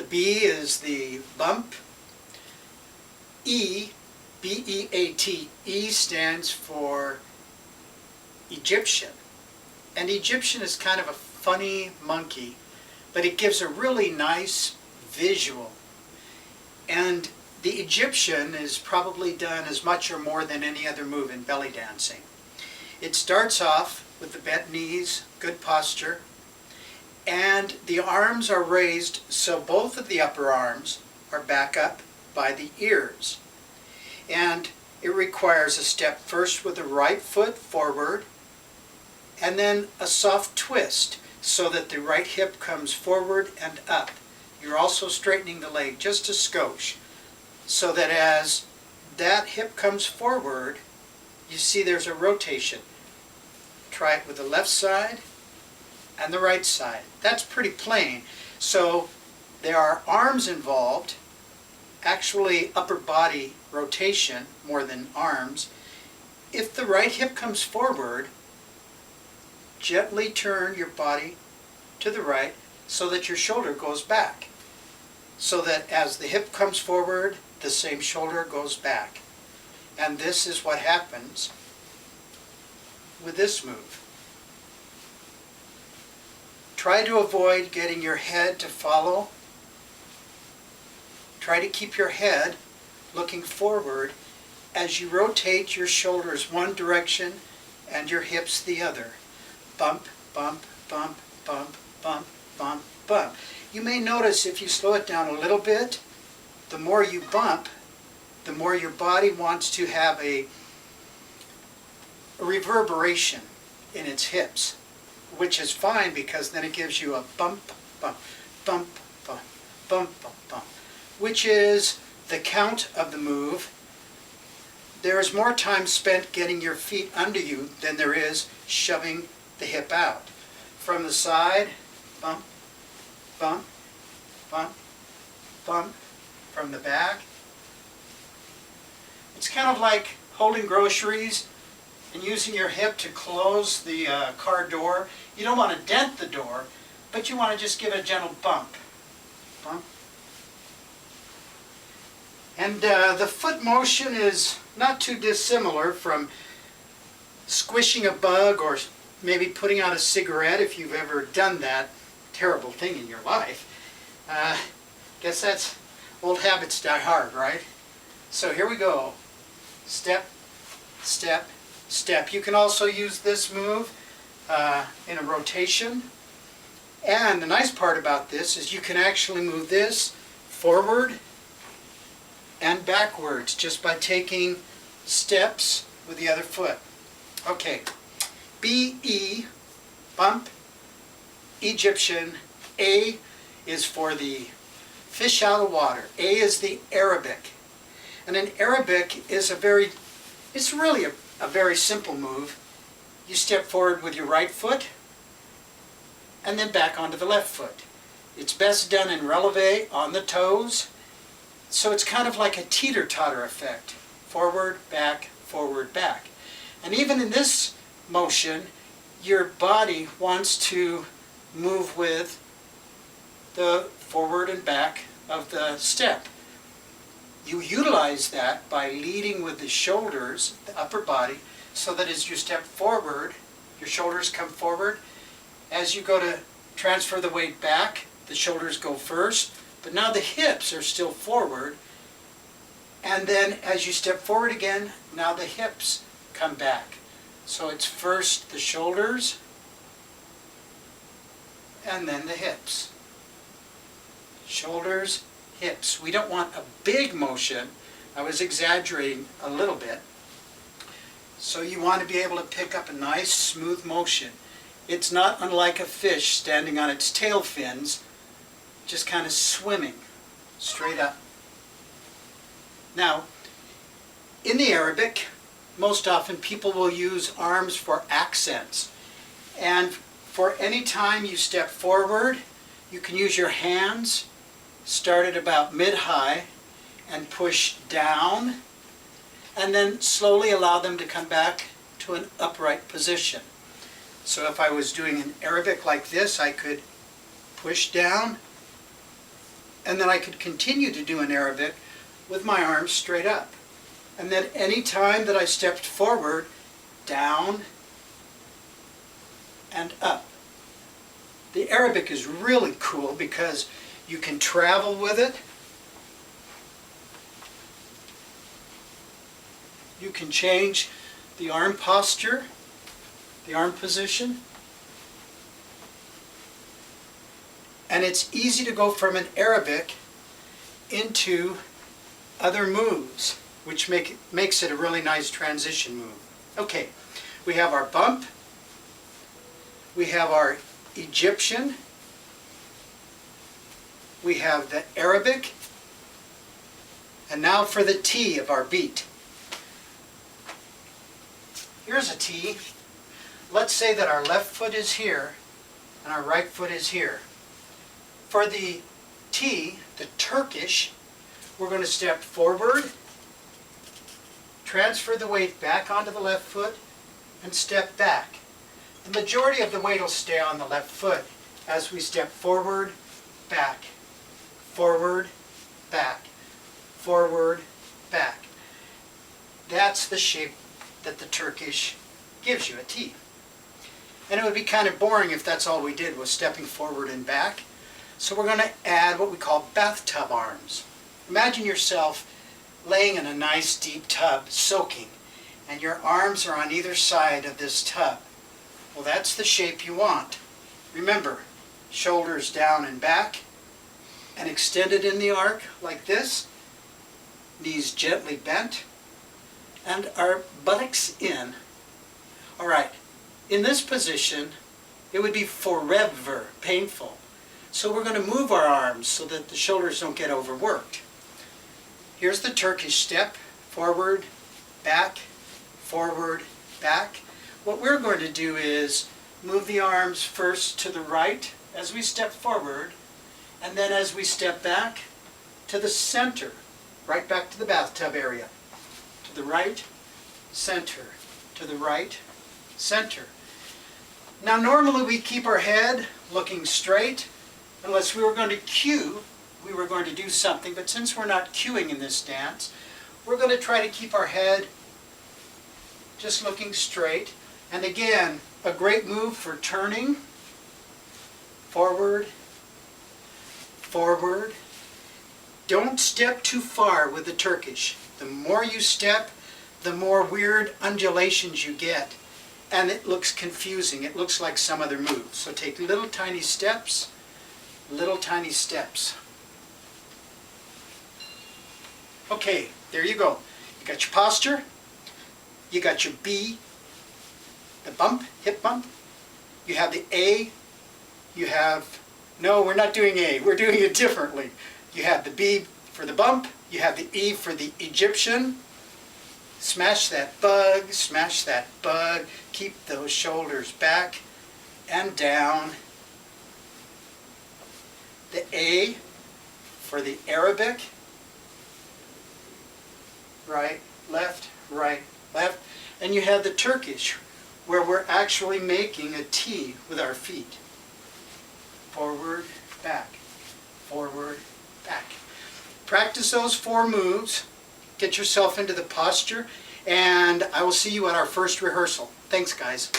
B is the bump. E, B-E-A-T, E stands for Egyptian. And Egyptian is kind of a funny monkey, but it gives a really nice visual. And the Egyptian is probably done as much or more than any other move in belly dancing. It starts off with the bent knees, good posture, and the arms are raised so both of the upper arms are back up by the ears. And it requires a step first with the right foot forward, and then a soft twist so that the right hip comes forward and up. You're also straightening the leg just a skosh, so that as that hip comes forward, you see there's a rotation. Try it with the left side and the right side. That's pretty plain. So there are arms involved, actually upper body rotation more than arms. If the right hip comes forward, gently turn your body to the right so that your shoulder goes back. So that as the hip comes forward, the same shoulder goes back. And this is what happens with this move. Try to avoid getting your head to follow. Try to keep your head looking forward as you rotate your shoulders one direction and your hips the other. Bump, bump, bump, bump, bump, bump, bump. You may notice if you slow it down a little bit, the more you bump, the more your body wants to have a reverberation in its hips, which is fine because then it gives you a bump, bump, bump, bump, bump, bump, bump, which is the count of the move. There is more time spent getting your feet under you than there is shoving the hip out. From the side, bump, bump, bump, bump. From the back. It's kind of like holding groceries and using your hip to close the car door. You don't want to dent the door, but you want to just give it a gentle bump. Bump. And the foot motion is not too dissimilar from squishing a bug or maybe putting out a cigarette, if you've ever done that terrible thing in your life. Guess that's old habits die hard, right? So here we go. Step, step, step. You can also use this move in a rotation. And the nice part about this is you can actually move this forward and backwards just by taking steps with the other foot. Okay. B-E, bump, Egyptian. A is for the fish out of water. A is the Arabic. And an Arabic is it's really a very simple move. You step forward with your right foot and then back onto the left foot. It's best done in releve on the toes. So it's kind of like a teeter-totter effect. Forward, back, forward, back. And even in this motion, your body wants to move with the forward and back of the step. You utilize that by leading with the shoulders, the upper body, so that as you step forward, your shoulders come forward. As you go to transfer the weight back, the shoulders go first, but now the hips are still forward. And then as you step forward again, now the hips come back. So it's first the shoulders, and then the hips. Shoulders, hips. We don't want a big motion. I was exaggerating a little bit. So you want to be able to pick up a nice smooth motion. It's not unlike a fish standing on its tail fins, just kind of swimming straight up. Now, in the Arabic, most often people will use arms for accents. And for any time you step forward, you can use your hands, start at about mid-high, and push down, and then slowly allow them to come back to an upright position. So if I was doing an Arabic like this, I could push down And then I could continue to do an Arabic with my arms straight up. And then any time that I stepped forward, down and up. The Arabic is really cool because you can travel with it. You can change the arm posture, the arm position. And it's easy to go from an Arabic into other moves, which makes it a really nice transition move. Okay, we have our bump, we have our Egyptian, we have the Arabic, and now for the T of our beat. Here's a T. Let's say that our left foot is here and our right foot is here. For the T, the Turkish, we're going to step forward, transfer the weight back onto the left foot, and step back. The majority of the weight will stay on the left foot as we step forward, back, forward, back, forward, back. That's the shape that the Turkish gives you, a T. And it would be kind of boring if that's all we did was stepping forward and back. So we're going to add what we call bathtub arms. Imagine yourself laying in a nice deep tub, soaking, and your arms are on either side of this tub. Well, that's the shape you want. Remember, shoulders down and back, and extended in the arc like this, knees gently bent, and our buttocks in. All right, in this position, it would be forever painful. So we're going to move our arms so that the shoulders don't get overworked. Here's the Turkish step, forward, back, forward, back. What we're going to do is move the arms first to the right as we step forward, and then as we step back to the center, right back to the bathtub area. To the right, center, to the right, center. Now normally we keep our head looking straight unless we were going to cue, we were going to do something, but since we're not cueing in this dance, we're going to try to keep our head just looking straight. And again, a great move for turning, forward, forward. Don't step too far with the Turkish. The more you step, the more weird undulations you get. And it looks confusing. It looks like some other move. So take little tiny steps, little tiny steps. Okay, there you go. You got your posture, you got your B, the bump, hip bump, you have the A, you have, no, we're not doing A, we're doing it differently. You have the B for the bump, you have the E for the Egyptian. Smash that bug, keep those shoulders back and down. The A for the Arabic, right, left, and you have the Turkish, where we're actually making a T with our feet. Forward, back, forward, back. Practice those 4 moves, get yourself into the posture, and I will see you at our first rehearsal. Thanks, guys.